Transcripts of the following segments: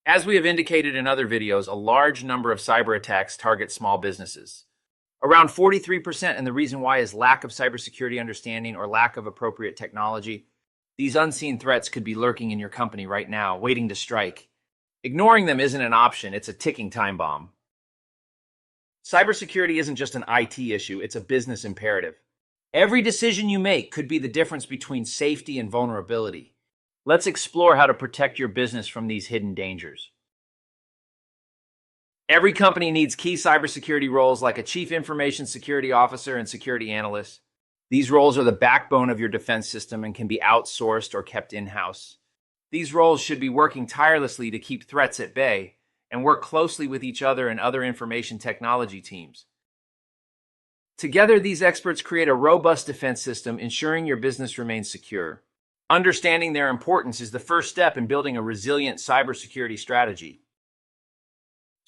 As we have indicated in other videos, a large number of cyber attacks target small businesses. Around 43%, and the reason why is lack of cybersecurity understanding or lack of appropriate technology. These unseen threats could be lurking in your company right now, waiting to strike. Ignoring them isn't an option, it's a ticking time bomb. Cybersecurity isn't just an IT issue, it's a business imperative. Every decision you make could be the difference between safety and vulnerability. Let's explore how to protect your business from these hidden dangers. Every company needs key cybersecurity roles like a chief information security officer and security analyst. These roles are the backbone of your defense system and can be outsourced or kept in-house. These roles should be working tirelessly to keep threats at bay and work closely with each other and other information technology teams. Together, these experts create a robust defense system, ensuring your business remains secure. Understanding their importance is the first step in building a resilient cybersecurity strategy.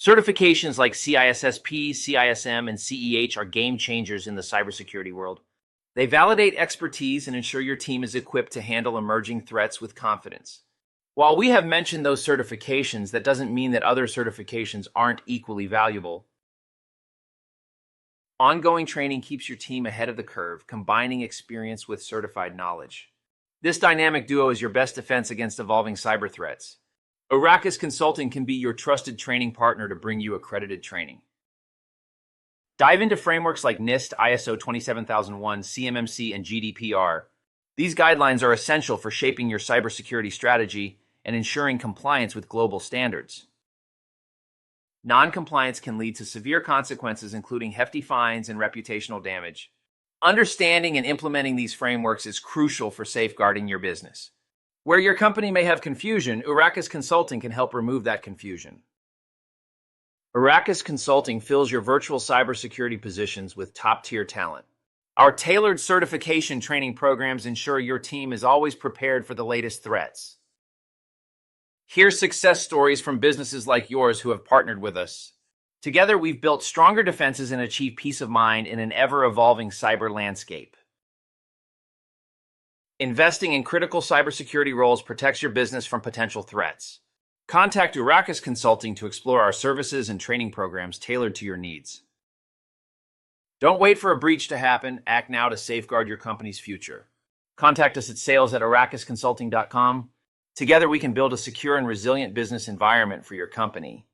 Certifications like CISSP, CISM, and CEH are game changers in the cybersecurity world. They validate expertise and ensure your team is equipped to handle emerging threats with confidence. While we have mentioned those certifications, that doesn't mean that other certifications aren't equally valuable. Ongoing training keeps your team ahead of the curve, combining experience with certified knowledge. This dynamic duo is your best defense against evolving cyber threats. Arrakis Consulting can be your trusted training partner to bring you accredited training. Dive into frameworks like NIST, ISO 27001, CMMC, and GDPR. These guidelines are essential for shaping your cybersecurity strategy and ensuring compliance with global standards. Non-compliance can lead to severe consequences, including hefty fines and reputational damage. Understanding and implementing these frameworks is crucial for safeguarding your business. Where your company may have confusion, Arrakis Consulting can help remove that confusion. Arrakis Consulting fills your virtual cybersecurity positions with top-tier talent. Our tailored certification training programs ensure your team is always prepared for the latest threats. Here's success stories from businesses like yours who have partnered with us. Together, we've built stronger defenses and achieved peace of mind in an ever-evolving cyber landscape. Investing in critical cybersecurity roles protects your business from potential threats. Contact Arrakis Consulting to explore our services and training programs tailored to your needs. Don't wait for a breach to happen. Act now to safeguard your company's future. Contact us at sales@arrakisconsulting.com. Together, we can build a secure and resilient business environment for your company.